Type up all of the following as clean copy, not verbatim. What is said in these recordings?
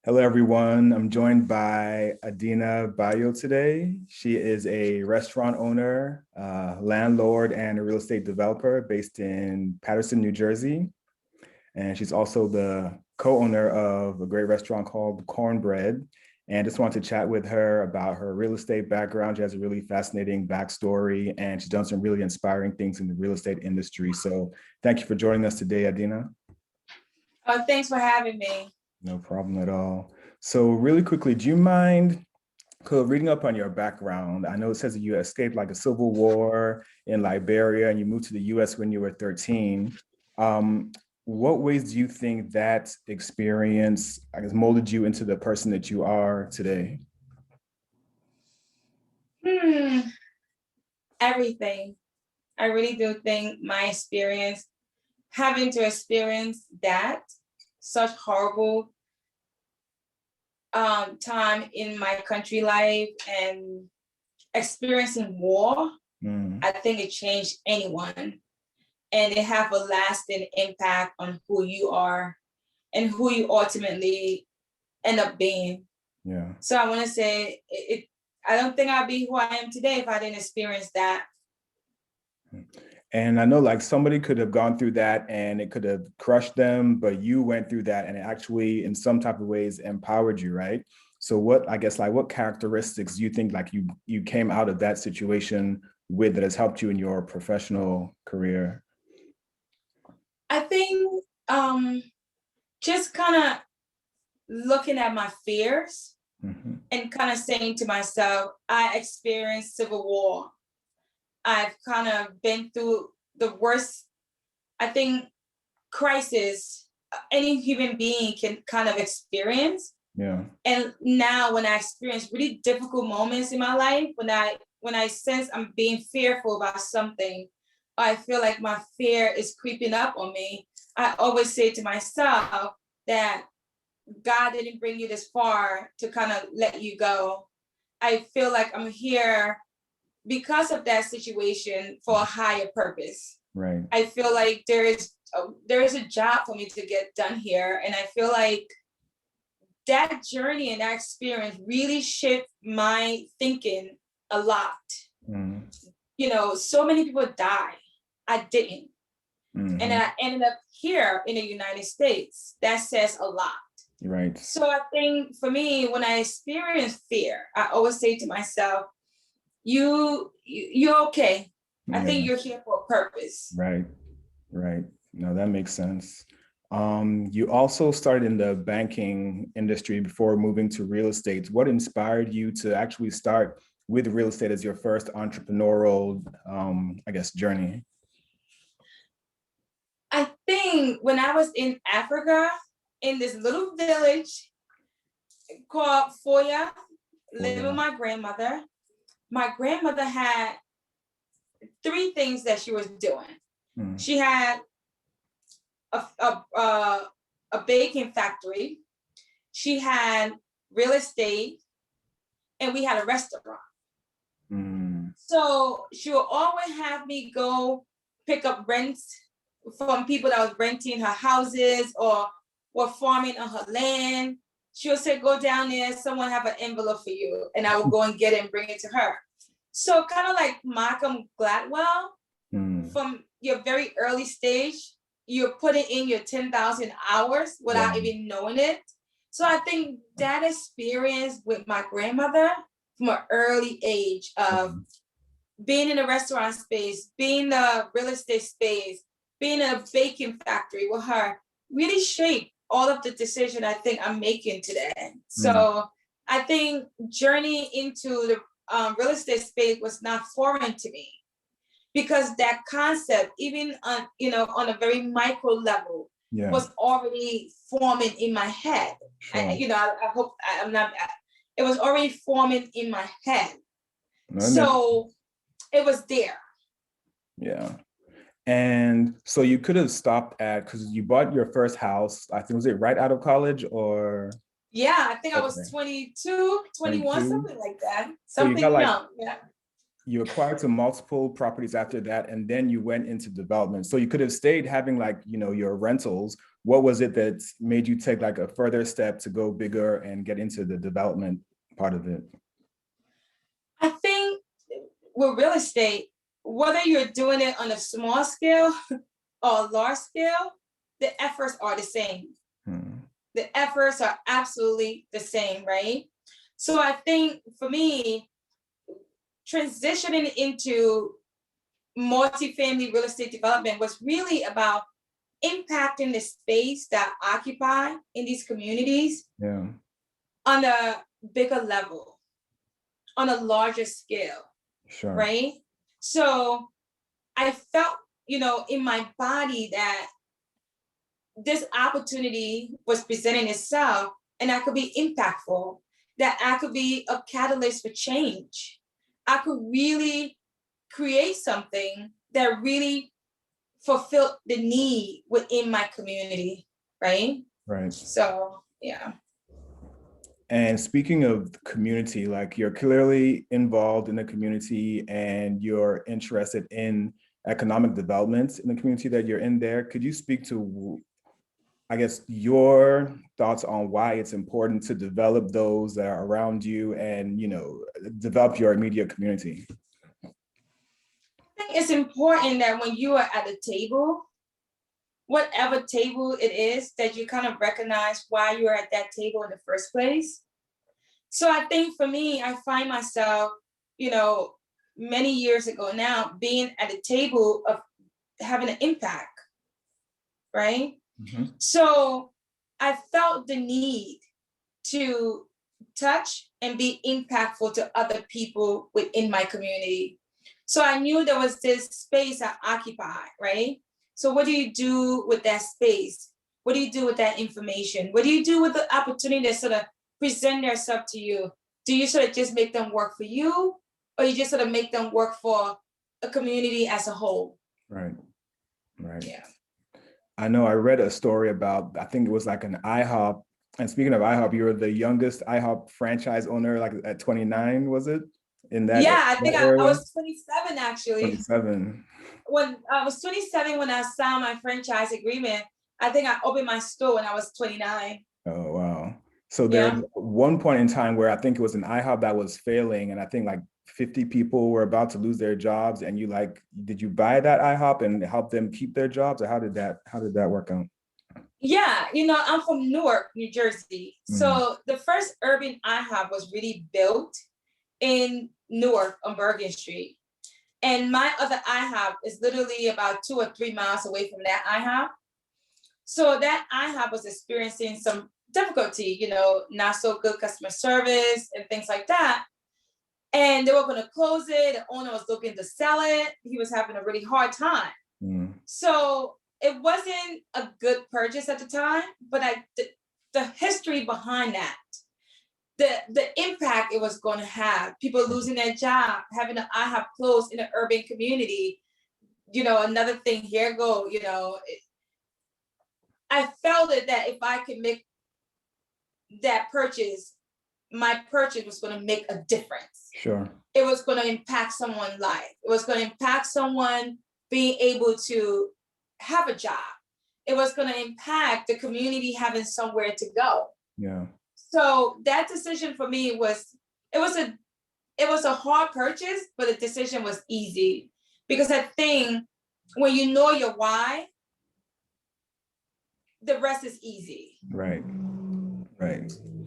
Hello, everyone. I'm joined by Adenah Bayoh today. She is a restaurant owner, landlord, and a real estate developer based in Paterson, New Jersey. And she's also the co-owner of a great restaurant called Cornbread. And just wanted to chat with her about her real estate background. She has a really fascinating backstory, and she's done some really inspiring things in the real estate industry. So thank you for joining us today, Adenah. Oh, thanks for having me. No problem at all. So really quickly, do you mind reading up on your background? I know it says that you escaped like a civil war in Liberia and you moved to the US when you were 13. What ways do you think that experience, I guess, molded you into the person that you are today? Hmm, Everything. I really do think my experience, having to experience that, such horrible time in my country life and experiencing war, Mm, I think it changed anyone. And it have a lasting impact on who you are and who you ultimately end up being. yeah. So I want to say I don't think I'd be who I am today if I didn't experience that. And I know like somebody could have gone through that and it could have crushed them, but you went through that and it actually in some type of ways empowered you, right? So what, I guess, like what characteristics do you think like you came out of that situation with that has helped you in your professional career? I think just kind of looking at my fears Mhm. and kind of saying to myself, I experienced civil war. I've kind of been through the worst, I think, crisis any human being can kind of experience. Yeah. And now when I experience really difficult moments in my life, when I sense I'm being fearful about something, I feel like my fear is creeping up on me. I always say to myself that God didn't bring you this far to kind of let you go. I feel like I'm here because of that situation for a higher purpose. Right. I feel like there is a job for me to get done here, and I feel like that journey and that experience really shaped my thinking a lot. Mm. So many people die. I didn't. And Hmm. I ended up here in the United States. That says a lot. Right. So I think for me, when I experience fear, I always say to myself, you're okay. I think Yeah. you're here for a purpose. Right. Right. No, that makes sense. You also started in the banking industry before moving to real estate. What inspired you to actually start with real estate as your first entrepreneurial, I guess, journey? I think when I was in Africa, in this little village called Foya, Oh, living with yeah. my grandmother had three things that she was doing. Mm, She had a, a, a, a baking factory, she had real estate, and we had a restaurant. mm, So she would always have me go pick up rents from people that was renting her houses or were farming on her land. She would say, go down there, someone have an envelope for you. And I would go and get it and bring it to her. So kind of like Malcolm Gladwell, mm. from your very early stage, you're putting in your 10,000 hours without Wow. even knowing it. So I think that experience with my grandmother from an early age of Mm, being in a restaurant space, being in a real estate space, being in a baking factory with her really shaped all of the decision I think I'm making today. mm. So I think journey into the real estate space was not foreign to me because that concept, even on a very micro level, Yeah, was already forming in my head. sure. I hope I'm not. It was already forming in my head, No, that makes, so it was there. yeah. And so you could have stopped at, because you bought your first house, I think, was it right out of college or? Yeah, I think I was Okay, 22, 21, 22. something like that. So you got Something like young. Yeah. you acquired some multiple properties after that, and then you went into development. So you could have stayed having like, your rentals, what was it that made you take like a further step to go bigger and get into the development part of it? I think with real estate, whether you're doing it on a small scale or a large scale, the efforts are the same. The efforts are absolutely the same, right? So I think for me, transitioning into multifamily real estate development was really about impacting the space that I occupy in these communities on a bigger level, on a larger scale, right? So I felt, in my body that this opportunity was presenting itself and I could be impactful, that I could be a catalyst for change. I could really create something that really fulfilled the need within my community, right? Right. So, yeah. And speaking of community, like you're clearly involved in the community and you're interested in economic development in the community that you're in there. Could you speak to, I guess, your thoughts on why it's important to develop those that are around you and, develop your immediate community? I think it's important that when you are at a table, whatever table it is, that you kind of recognize why you're at that table in the first place. So I think for me, I find myself, many years ago now, being at a table of having an impact, right? So I felt the need to touch and be impactful to other people within my community. So I knew there was this space I occupy, right? So what do you do with that space? What do you do with that information? What do you do with the opportunity that sort of present themselves to you? Do you sort of just make them work for you, or you just sort of make them work for a community as a whole? Right. Yeah. I know I read a story about, I think it was like an IHOP. And speaking of IHOP, you were the youngest IHOP franchise owner, like at 29, was it? In that Yeah, I think I was 27 actually. 27. When I was 27 when I signed my franchise agreement, I think I opened my store when I was 29. Oh, wow. So there's one point in time where I think it was an IHOP that was failing, and I think like 50 people were about to lose their jobs, and did you buy that IHOP and help them keep their jobs, or how did that work out? Yeah, I'm from Newark, New Jersey. So the first urban IHOP was really built in Newark on Bergen Street. And my other IHOP is literally about 2 or 3 miles away from that IHOP. So that IHOP was experiencing some difficulty, not so good customer service and things like that. And they were going to close it. The owner was looking to sell it. He was having a really hard time. So it wasn't a good purchase at the time, but the history behind that, the impact it was going to have, people losing their job, having an IHOP close in an urban community, another thing, here go, I felt that if I could make that purchase, my purchase was going to make a difference. Sure. It was going to impact someone's life. It was going to impact someone being able to have a job. It was going to impact the community having somewhere to go. Yeah. So that decision for me was a hard purchase, but the decision was easy, because I think when you know your why, the rest is easy. Right.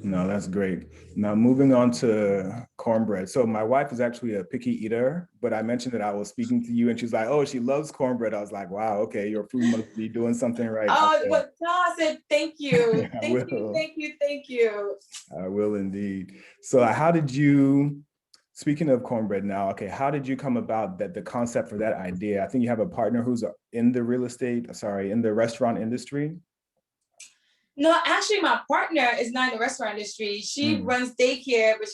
No, that's great. Now moving on to cornbread. So my wife is actually a picky eater, but I mentioned that I was speaking to you and she's like, oh, she loves cornbread. I was like, wow, okay, your food must be doing something right. Oh, well, I said, thank you. Thank you. I will indeed. So speaking of cornbread now, okay, how did you come about the concept for that idea? I think you have a partner who's in the restaurant industry. No, actually, my partner is not in the restaurant industry. She runs daycare, but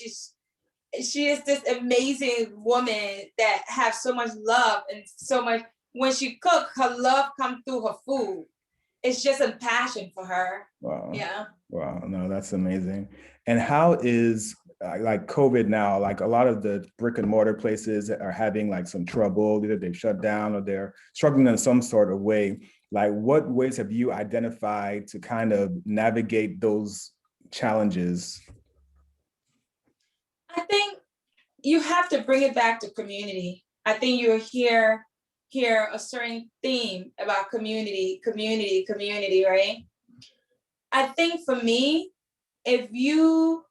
she is this amazing woman that has so much love and so much. When she cooks, her love comes through her food. It's just a passion for her. Wow. Yeah. Wow. No, that's amazing. And how is like COVID now? Like a lot of the brick and mortar places are having like some trouble. Either they've shut down or they're struggling in some sort of way. like what ways have you identified to kind of navigate those challenges? I think you have to bring it back to community. I think you hear a certain theme about community, right? I think for me, if you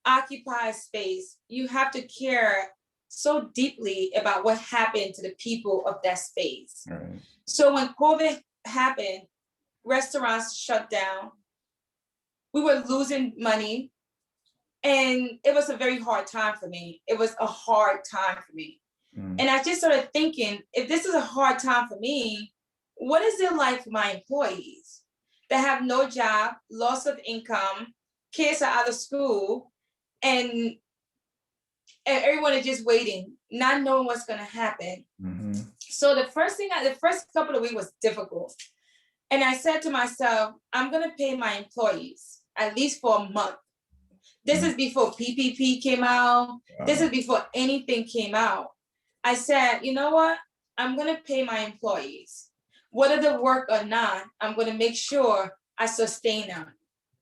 occupy space, you have to care so deeply about what happened to the people of that space. Right. So when COVID happened, restaurants shut down, we were losing money, and it was a very hard time for me. It was a hard time for me. And I just started thinking, if this is a hard time for me, what is it like for my employees that have no job, loss of income, kids are out of school, and everyone is just waiting, not knowing what's going to happen. So the first couple of weeks was difficult. And I said to myself, I'm going to pay my employees at least for a month. This is before PPP came out. Wow. This is before anything came out. I said, you know what? I'm going to pay my employees. Whether they work or not, I'm going to make sure I sustain them.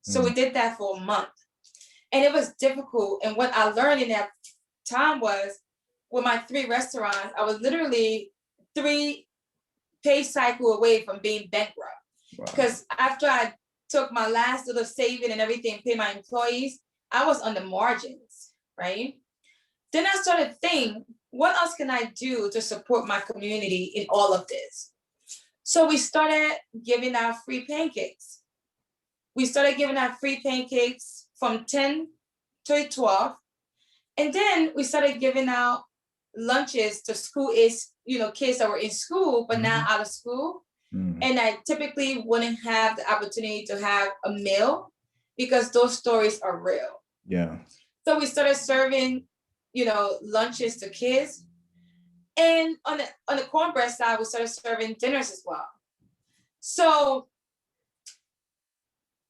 So we did that for a month. And it was difficult. And what I learned in that time was, with my 3 restaurants, I was literally 3 pay cycle away from being bankrupt. Because after I took my last little saving and everything, pay my employees, I was on the margins, right? Then I started thinking, what else can I do to support my community in all of this? So we started giving out free pancakes. We started giving out free pancakes from 10 to 12. And then we started giving out lunches to kids that were in school, but now out of school. And I typically wouldn't have the opportunity to have a meal because those stories are real. Yeah. So we started serving, lunches to kids. And on the Cornbread side, we started serving dinners as well. So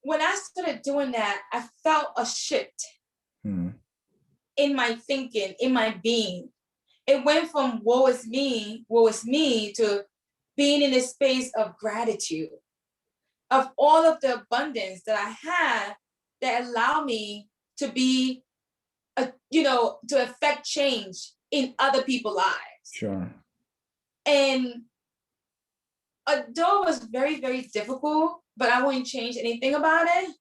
when I started doing that, I felt a shift in my thinking, in my being. It went from woe is me to being in a space of gratitude, of all of the abundance that I had that allow me to be, to affect change in other people's lives. Sure. And although it was very, very difficult, but I wouldn't change anything about it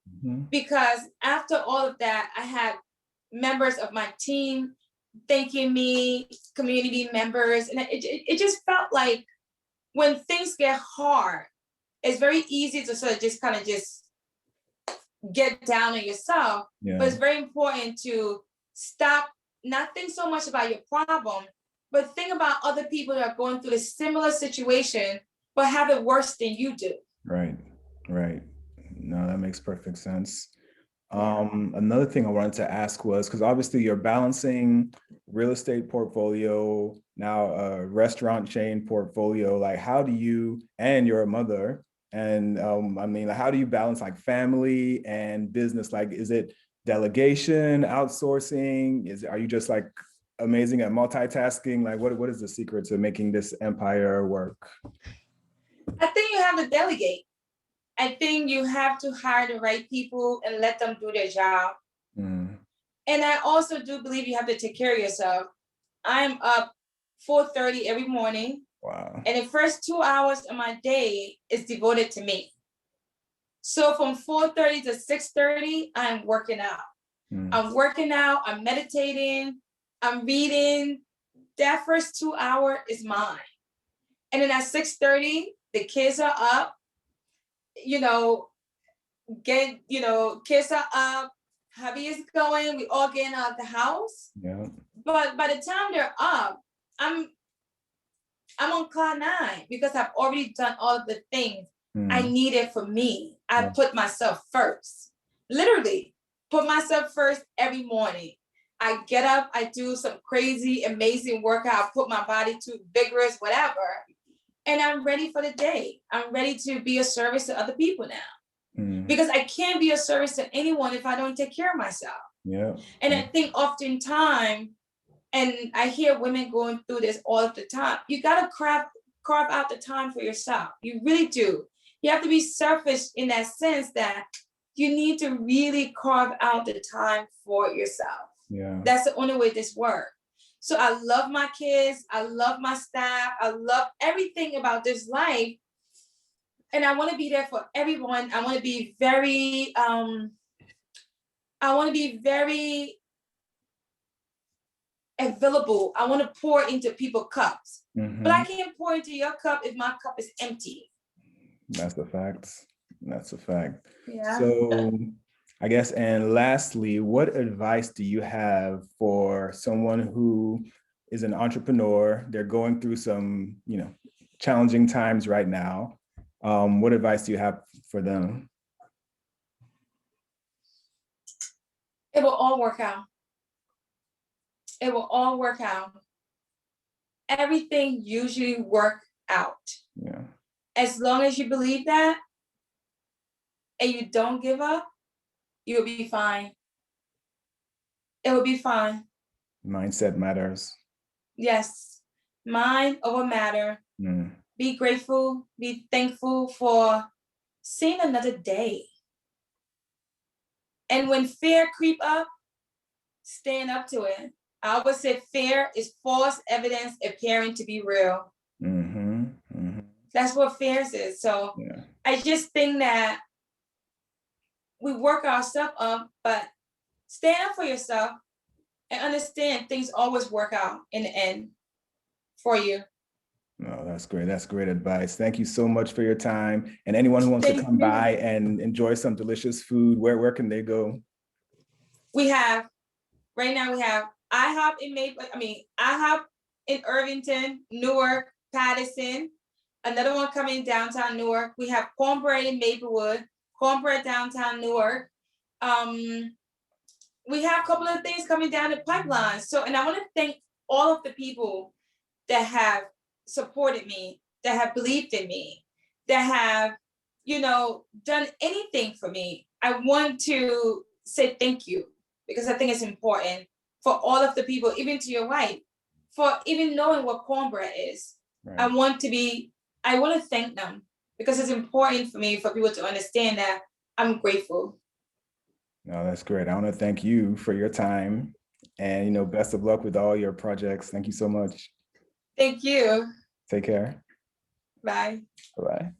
because after all of that, I had members of my team thanking me, community members, and it just felt like when things get hard, it's very easy to sort of just kind of just get down on yourself. Yeah. But it's very important to stop, not think so much about your problem, but think about other people that are going through a similar situation, but have it worse than you do. Right. No, that makes perfect sense. Another thing I wanted to ask was, because obviously you're balancing real estate portfolio, now a restaurant chain portfolio, like how do you, and you're a mother, and how do you balance like family and business? Like, is it delegation, outsourcing? Are you just like amazing at multitasking? Like what is the secret to making this empire work? I think you have to delegate. I think you have to hire the right people and let them do their job. And I also do believe you have to take care of yourself. I'm up 4:30 every morning. Wow. And the first 2 hours of my day is devoted to me. So from 4:30 to 6:30, I'm working out. I'm working out, I'm meditating, I'm reading. That first 2 hours is mine. And then at 6:30, the kids are up. Kids are up, hubby is going, we all getting out of the house. Yeah. But by the time they're up, I'm on cloud 9 because I've already done all of the things I needed for me. I put myself first, literally put myself first every morning. I get up, I do some crazy, amazing workout, put my body to vigorous, whatever. And I'm ready for the day. I'm ready to be a service to other people now. Because I can't be a service to anyone if I don't take care of myself. Yeah. And I think oftentimes, and I hear women going through this all of the time, you gotta carve out the time for yourself. You really do. You have to be selfish in that sense that you need to really carve out the time for yourself. Yeah. That's the only way this works. So I love my kids. I love my staff. I love everything about this life. And I want to be there for everyone. I want to be very, available. I want to pour into people's cups. But I can't pour into your cup if my cup is empty. That's a fact. That's a fact. Yeah. So I guess, and lastly, what advice do you have for someone who is an entrepreneur? They're going through some, challenging times right now. What advice do you have for them? It will all work out. It will all work out. Everything usually works out. Yeah. As long as you believe that and you don't give up, you'll be fine. It will be fine. Mindset matters. Yes. Mind over matter. Be grateful, be thankful for seeing another day. And when fear creep up, stand up to it. I always say fear is false evidence appearing to be real. That's what fear is. So yeah. I just think that we work ourselves up, but stand up for yourself and understand things always work out in the end for you. No, that's great. That's great advice. Thank you so much for your time. And anyone who wants to come by and enjoy some delicious food, where can they go? Right now we have IHOP IHOP in Irvington, Newark, Patterson. Another one coming downtown Newark. We have Cornbread in Maplewood, Cornbread downtown Newark. We have a couple of things coming down the pipeline. And I want to thank all of the people that have supported me, that have believed in me, that have, done anything for me. I want to say thank you because I think it's important for all of the people, even to your wife, for even knowing what cornbread is. Right. I want to thank them because it's important for me for people to understand that I'm grateful. No, that's great. I want to thank you for your time and, best of luck with all your projects. Thank you so much. Thank you. Take care. Bye. Bye-bye.